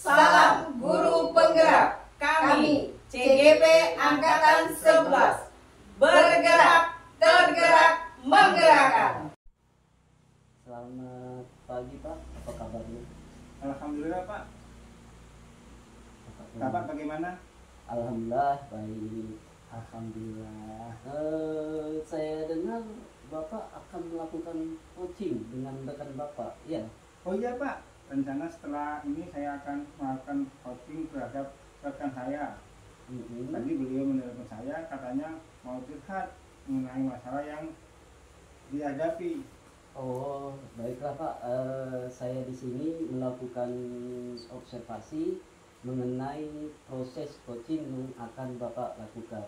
Salam Guru Penggerak. Kami CGP Angkatan 11. Bergerak, tergerak, menggerakkan. Selamat pagi Pak, apa kabarnya? Alhamdulillah Pak. Bapak bagaimana? Alhamdulillah baik. Alhamdulillah. Saya dengar Bapak akan melakukan coaching dengan rekan Bapak, ya? Oh iya Pak, rencana setelah ini saya akan melakukan coaching terhadap rekan saya. Tadi beliau menelpon saya, katanya mau curhat mengenai masalah yang dihadapi. Oh, baiklah Pak. Saya di sini melakukan observasi mengenai proses coaching yang akan Bapak lakukan.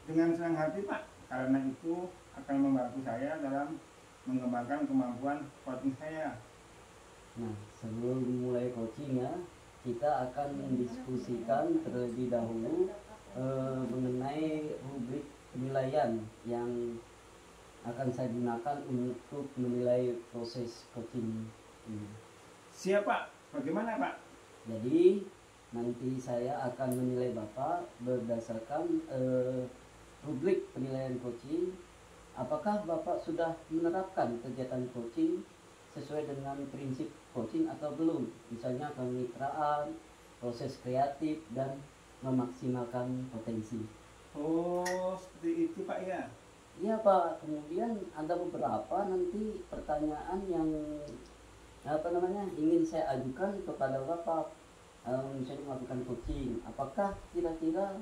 Dengan senang hati Pak, karena itu akan membantu saya dalam mengembangkan kemampuan coaching saya. Nah, sebelum mulai coaching ya, kita akan mendiskusikan terlebih dahulu mengenai rubrik penilaian yang akan saya gunakan untuk menilai proses coaching ini. Siap Pak, bagaimana Pak? Jadi nanti saya akan menilai Bapak berdasarkan rubrik penilaian coaching. Apakah Bapak sudah menerapkan kegiatan coaching sesuai dengan prinsip coaching atau belum? Misalnya kemitraan, proses kreatif, dan memaksimalkan potensi. Oh, seperti itu Pak ya? Iya Pak, kemudian ada beberapa nanti pertanyaan yang ingin saya ajukan kepada Bapak, misalnya melakukan coaching. Apakah kira-kira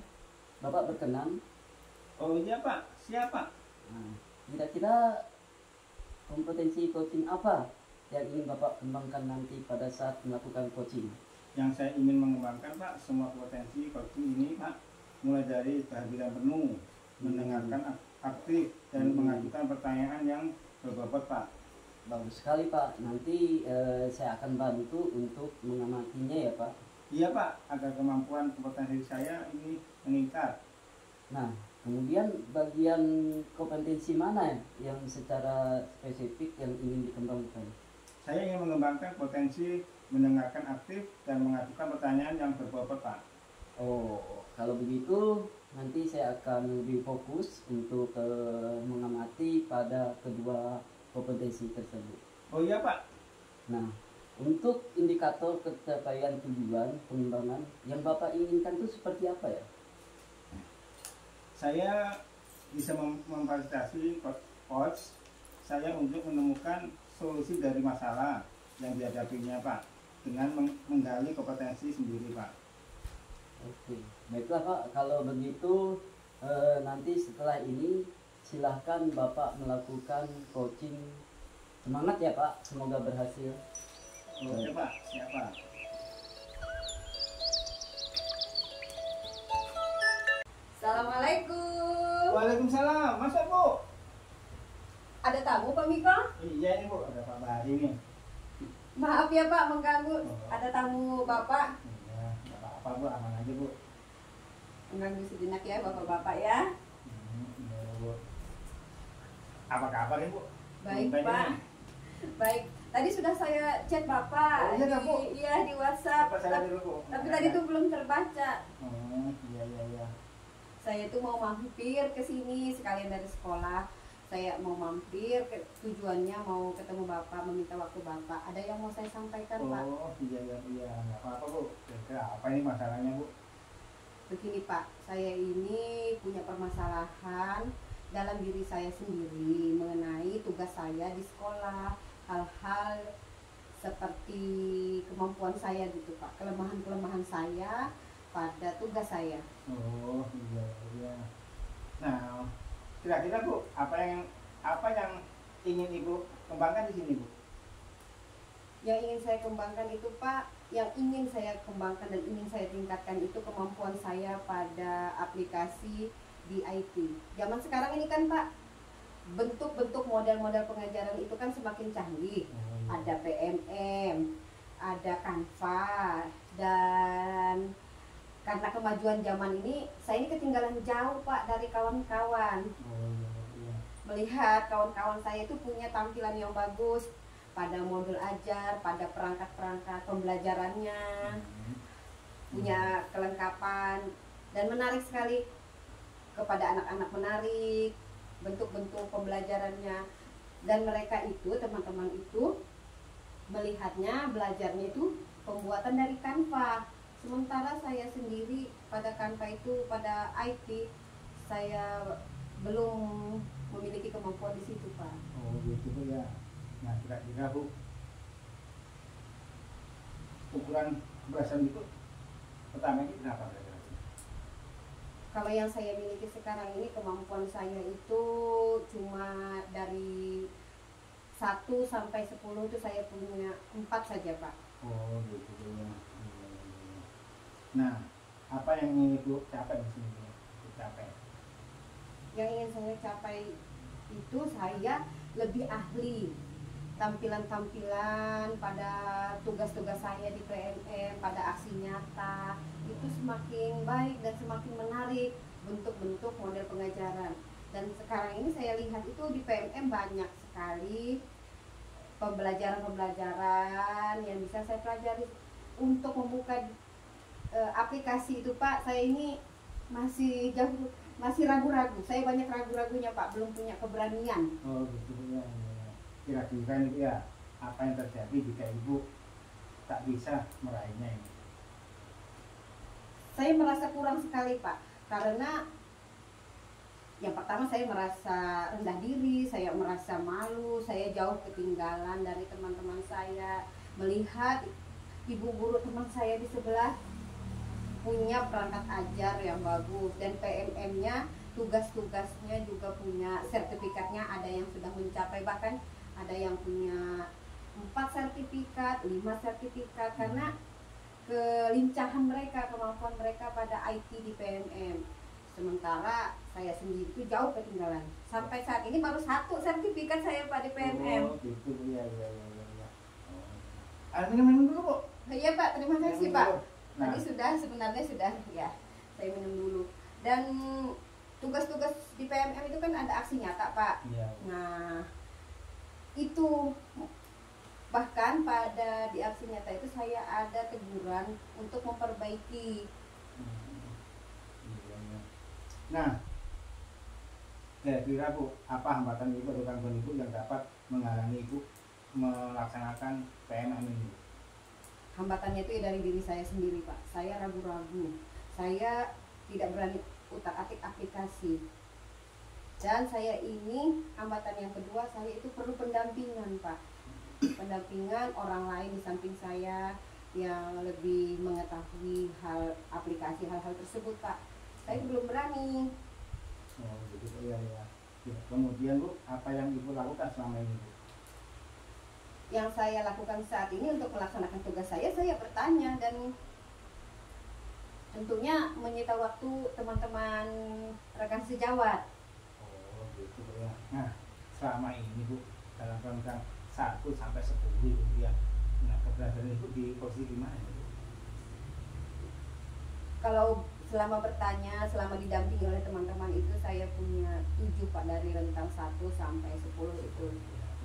Bapak berkenan? Oh iya Pak, siap Pak. Nah, kira-kira kompetensi coaching apa yang ingin Bapak kembangkan nanti pada saat melakukan coaching? Yang saya ingin mengembangkan Pak, semua potensi coaching ini Pak, mulai dari kehadiran penuh, mendengarkan aktif, dan mengajukan pertanyaan yang berbobot Pak. Bagus sekali Pak, nanti saya akan bantu untuk mengamatinya ya Pak. Iya Pak, agar kemampuan kompetensi saya ini meningkat. Nah, kemudian bagian kompetensi mana yang secara spesifik yang ingin dikembangkan? Saya ingin mengembangkan potensi mendengarkan aktif dan mengajukan pertanyaan yang berbobot Pak. Oh, kalau begitu nanti saya akan lebih fokus untuk mengamati pada kedua kompetensi tersebut. Oh iya Pak. Nah, untuk indikator pencapaian tujuan pengembangan yang Bapak inginkan itu seperti apa ya? Saya bisa memfasilitasi coach saya untuk menemukan solusi dari masalah yang dihadapinya Pak, dengan menggali kompetensi sendiri Pak. Oke, baiklah Pak, kalau begitu nanti setelah ini silahkan Bapak melakukan coaching. Semangat ya Pak, semoga berhasil. Oke Pak, siap Pak. Assalamualaikum. Waalaikumsalam, masa Bu? Ada tamu Pak Miko? Iya ini Bu, ada Pak Bahari nih. Maaf ya Pak mengganggu. Ada tamu Bapak. Iya, nggak apa-apa Bu, aman aja Bu. Mengganggu sejenak ya Bapak-bapak ya. Iya Bu. Apa kabar nih Bu? Baik Tumben Pak. ini. Baik. Tadi sudah saya chat Bapak Oh, iya, Bu? di WhatsApp. Coba saya lihat dulu Bu. Tapi tadi tuh belum terbaca. Iya. Saya tuh mau mampir ke sini sekalian dari sekolah. Saya mau mampir, tujuannya mau ketemu Bapak, meminta waktu Bapak. Ada yang mau saya sampaikan Pak? Oh iya, nggak apa-apa Bu. Kira-kira apa ini masalahnya Bu? Begini Pak, saya ini punya permasalahan dalam diri saya sendiri mengenai tugas saya di sekolah. Hal-hal seperti kemampuan saya gitu Pak, kelemahan-kelemahan saya pada tugas saya. Oh iya. Nah, kira-kira Bu, apa yang ingin Ibu kembangkan di sini Bu? Yang ingin saya kembangkan itu Pak, yang ingin saya kembangkan dan ingin saya tingkatkan itu kemampuan saya pada aplikasi di IT. Zaman sekarang ini kan Pak, bentuk-bentuk model-model pengajaran itu kan semakin canggih. Ada PMM, ada Canva, dan karena kemajuan zaman ini, saya ini ketinggalan jauh Pak dari kawan-kawan. Oh iya. Melihat kawan-kawan saya itu punya tampilan yang bagus, pada modul ajar, pada perangkat-perangkat pembelajarannya, punya kelengkapan, dan menarik sekali kepada anak-anak, menarik bentuk-bentuk pembelajarannya. Dan mereka itu, teman-teman itu melihatnya, belajarnya itu pembuatan dari Canva. Sementara saya sendiri pada Canva itu, pada IT, saya belum memiliki kemampuan di situ, Pak. Oh gitu Bu ya. Nah kira-kira Bu, ukuran keberhasilan itu pertama ini berapa kira-kira? Kalau yang saya miliki sekarang ini, kemampuan saya itu cuma dari 1 sampai 10 itu saya punya 4 saja, Pak. Oh gitu ya. Nah, apa yang ingin Ibu capai di sini? Capai. Yang ingin saya capai itu saya lebih ahli tampilan-tampilan pada tugas-tugas saya di PMM, pada aksi nyata itu semakin baik dan semakin menarik bentuk-bentuk model pengajaran. Dan sekarang ini saya lihat itu di PMM banyak sekali pembelajaran-pembelajaran yang bisa saya pelajari. Untuk membuka aplikasi itu, Pak, saya ini masih jauh, masih ragu-ragu. Saya banyak ragu-ragunya, Pak, belum punya keberanian. Oh gitu ya. Kira-kira ini ya, apa yang terjadi jika Ibu tak bisa meraihnya ini? Saya merasa kurang sekali, Pak, karena yang pertama saya merasa rendah diri, saya merasa malu, saya jauh ketinggalan dari teman-teman saya. Melihat ibu guru teman saya di sebelah punya perangkat ajar yang bagus, dan PMM-nya, tugas-tugasnya juga punya sertifikatnya, ada yang sudah mencapai, bahkan ada yang punya 4 sertifikat, 5 sertifikat, karena kelincahan mereka, kemampuan mereka pada IT di PMM. Sementara saya sendiri itu jauh ketinggalan. Sampai saat ini baru 1 sertifikat saya pada PMM. Oh gitu ya. Minum dulu Bu. Iya, Pak, terima kasih, Minum Pak. dulu. Nah. Tadi sebenarnya sudah ya. Saya minum dulu. Dan tugas-tugas di PMM itu kan ada aksi nyata, Pak. Iya. Nah, itu bahkan pada di aksi nyata itu saya ada teguran untuk memperbaiki. Nah, kira-kira Bu, apa hambatan Ibu atau gangguan Ibu yang dapat menghalangi Ibu melaksanakan PMM ini? Hambatannya itu dari diri saya sendiri, Pak. Saya ragu-ragu, saya tidak berani utak-atik aplikasi. Dan saya ini, hambatan yang kedua, saya itu perlu pendampingan, Pak. Pendampingan orang lain di samping saya yang lebih mengetahui hal aplikasi, hal-hal tersebut, Pak. Saya belum berani. Oh gitu ya. Kemudian Bu, apa yang Ibu lakukan selama ini Bu? Yang saya lakukan saat ini untuk melaksanakan tugas saya bertanya dan tentunya menyita waktu teman-teman rekan sejawat. Oh gitu ya. Nah, selama ini Bu, dalam rentang 1 sampai 10 itu ya. Nah, keberadaan Ibu di posisi di mana Bu? Kalau selama bertanya, selama didampingi oleh teman-teman itu saya punya 7, Pak, dari rentang 1 sampai 10 itu.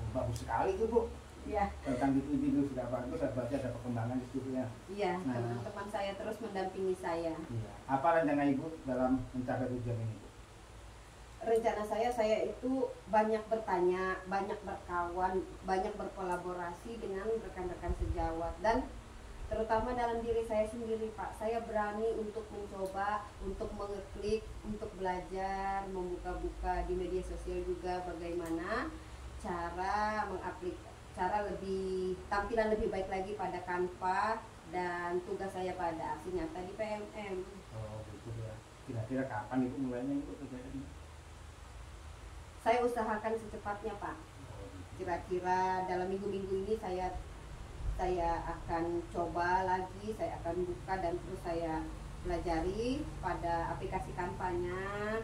Oh, bagus sekali itu Bu. Iya. Tentang itu sudah bagus, berarti ada perkembangan di situ ya. Iya, Nah. teman-teman saya terus mendampingi saya. Iya. Apa rencana Ibu dalam mencapai tujuan ini Bu? Rencana saya itu banyak bertanya, banyak berkawan, banyak berkolaborasi dengan rekan-rekan sejawat, dan terutama dalam diri saya sendiri, Pak. Saya berani untuk mencoba, untuk mengeklik, untuk belajar, membuka-buka di media sosial juga bagaimana cara lebih tampilan lebih baik lagi pada Canva dan tugas saya pada aksi nyata di PMM. Oh gitu ya. Kira-kira kapan Ibu mulainya Ibu kerjaan? Saya usahakan secepatnya, Pak. Kira-kira dalam minggu-minggu ini saya akan coba lagi, saya akan buka dan terus saya pelajari pada aplikasi Canva-nya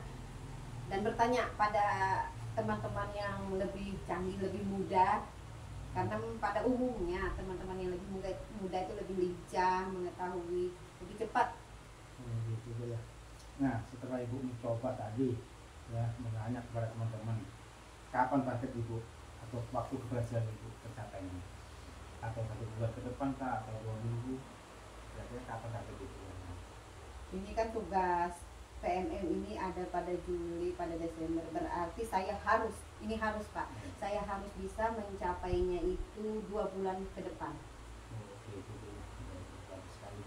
dan bertanya pada teman-teman yang lebih canggih, lebih muda, karena pada umumnya teman-teman yang lebih muda itu lebih lincah, mengetahui lebih cepat. Gitu ya. Nah, setelah Ibu mencoba tadi ya, menanya kepada teman-teman, kapan target Ibu atau waktu keberhasilan itu tercapainya? Atau 1 bulan ke depan kah, atau 2 minggu? Kira-kira kapan sampai gitu? Ini kan tugas PMM ini ada pada Juli, pada Desember. Berarti saya harus, ini harus Pak, saya harus bisa mencapainya itu 2 bulan ke depan. Oke, itu bagus sekali.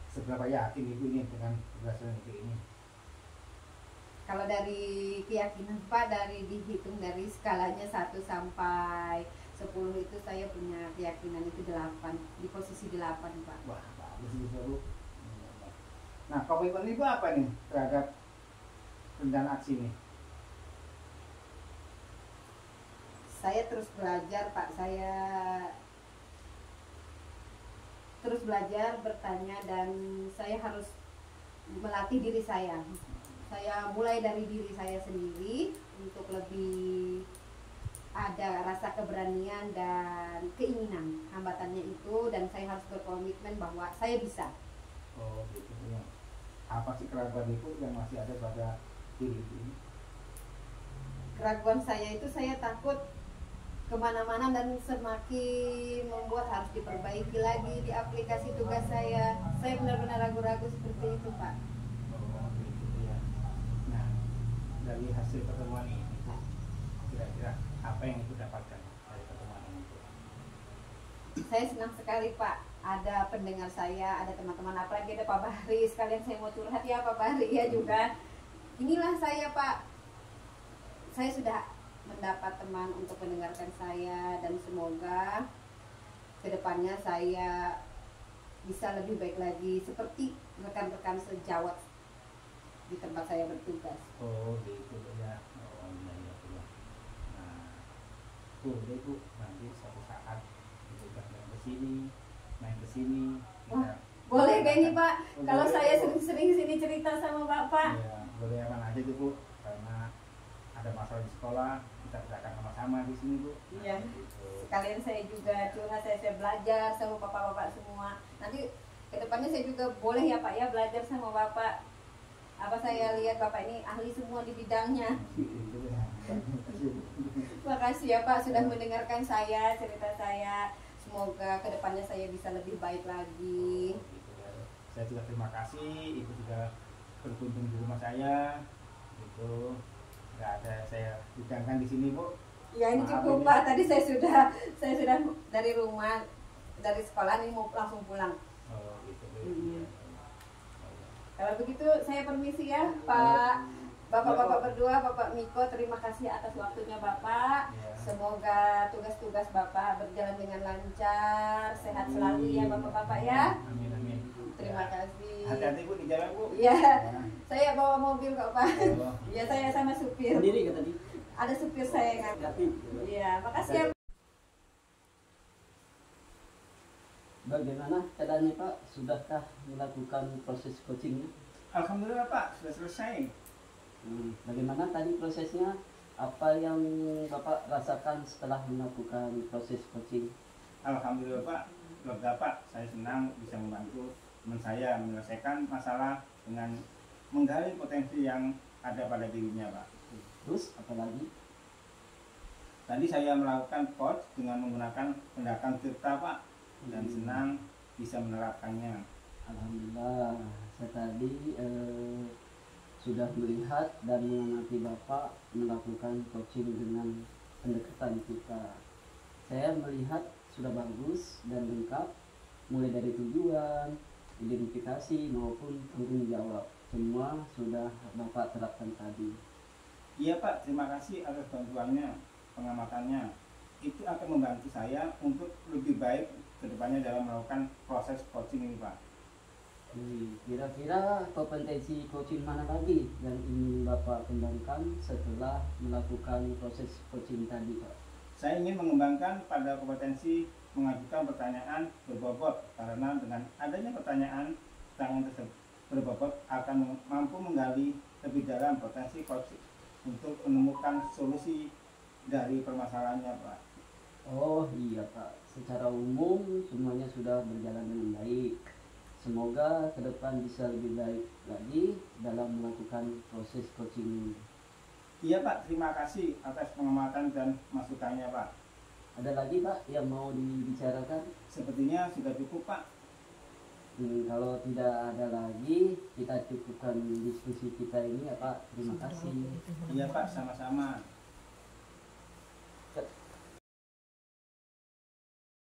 Seberapa yakin Ibu nih dengan keberhasilan Ibu ini? Kalau dari keyakinan Pak, dari dihitung dari skalanya 1 sampai 10 itu saya punya keyakinan itu 8, di posisi 8 Pak. Wah, bagus itu Bu. Nah, komitmen Ibu apa nih terhadap rencana aksi ini? Saya terus belajar Pak, saya terus belajar, bertanya, dan saya harus melatih diri saya. Saya mulai dari diri saya sendiri untuk lebih ada rasa keberanian dan keinginan. Hambatannya itu, dan saya harus berkomitmen bahwa saya bisa. Oh gitu ya. Apa sih keraguan Ibu yang masih ada pada diri Ibu ini? Keraguan saya itu, saya takut kemana-mana dan semakin membuat harus diperbaiki lagi di aplikasi tugas saya. Saya benar-benar ragu-ragu seperti itu Pak. Oh gitu ya. Nah, dari hasil pertemuan ini kira-kira apa yang Ibu dapatkan dari pertemuan ini? Saya senang sekali Pak, ada pendengar saya, ada teman-teman, apalagi ada Pak Bahri. Sekalian saya mau curhat ya Pak Bahri ya juga. Inilah saya Pak, saya sudah mendapat teman untuk mendengarkan saya, dan semoga kedepannya saya bisa lebih baik lagi seperti rekan-rekan sejawat di tempat saya bertugas. Oh gitu ya. Oh iya iya iya. Nah, boleh Bu, nanti suatu saat Ibu datang ke sini, main ke sini. Wah, boleh kayaknya Pak, Oh, kalau boleh, saya Bu. sering-sering sini cerita sama Bapak. Iya, boleh aman aja tuh Bu, karena ada masalah di sekolah, kita akan sama-sama di sini Bu. Iya. Gitu. Sekalian saya juga curhat, saya belajar sama bapak-bapak semua. Nanti kedepannya saya juga boleh ya Pak ya belajar sama Bapak. Apa saya lihat Bapak ini ahli semua di bidangnya. Gitu ya. Makasih ya Pak sudah mendengarkan saya, cerita saya. Semoga kedepannya saya bisa lebih baik lagi. Gitu ya. Saya juga terima kasih Ibu sudah berkunjung di rumah saya. Gitu. Nggak ada saya bidangkan di sini Bu. Ya ini Maaf cukup ini. Pak. Tadi saya sudah dari rumah, dari sekolah ini mau langsung pulang. Oh gitu Bu. Iya. Iya. Kalau begitu saya permisi ya Pak. Bapak-bapak berdua, Bapak Miko, terima kasih atas waktunya Bapak. Iya. Semoga tugas-tugas Bapak berjalan dengan lancar, sehat selalu ya Bapak-bapak ya. Amin amin. Terima kasih. Hati-hati Bu di jalan Bu. Iya, Ya. saya bawa mobil kok Pak. Oh. Iya, saya sama supir. Sendiri kan tadi? Ada supir saya yang ngantar. Tapi Iya, makasih ya. bagaimana keadaannya Pak? Sudahkah melakukan proses coachingnya? Alhamdulillah Pak, sudah selesai. Bagaimana tadi prosesnya? Apa yang Bapak rasakan setelah melakukan proses coaching? Alhamdulillah Pak, lega Pak, saya senang bisa membantu teman saya menyelesaikan masalah dengan menggali potensi yang ada pada dirinya Pak. Terus apa lagi? Tadi saya melakukan coach dengan menggunakan pendakan Tirta Pak, dan senang bisa menerapkannya. Alhamdulillah, saya tadi sudah melihat dan mengamati Bapak melakukan coaching dengan pendekatan kita. Saya melihat sudah bagus dan lengkap, mulai dari tujuan, identifikasi maupun tanggung jawab. Semua sudah Bapak terapkan tadi. Iya Pak, terima kasih atas bantuannya, pengamatannya. Itu akan membantu saya untuk lebih baik kedepannya dalam melakukan proses coaching ini Pak. Kira-kira kompetensi coaching mana lagi yang ingin Bapak kembangkan setelah melakukan proses coaching tadi Pak? Saya ingin mengembangkan pada kompetensi mengajukan pertanyaan berbobot, karena dengan adanya pertanyaan tersebut berbobot akan mampu menggali lebih dalam potensi coaching untuk menemukan solusi dari permasalahannya Pak. Oh iya Pak, secara umum semuanya sudah berjalan dengan baik. Semoga ke depan bisa lebih baik lagi dalam melakukan proses coaching ini. Iya Pak, terima kasih atas pengamatan dan masukannya Pak. Ada lagi Pak yang mau dibicarakan? Sepertinya sudah cukup Pak. Kalau tidak ada lagi, kita cukupkan diskusi kita ini ya Pak. Terima kasih. Iya Pak, sama-sama.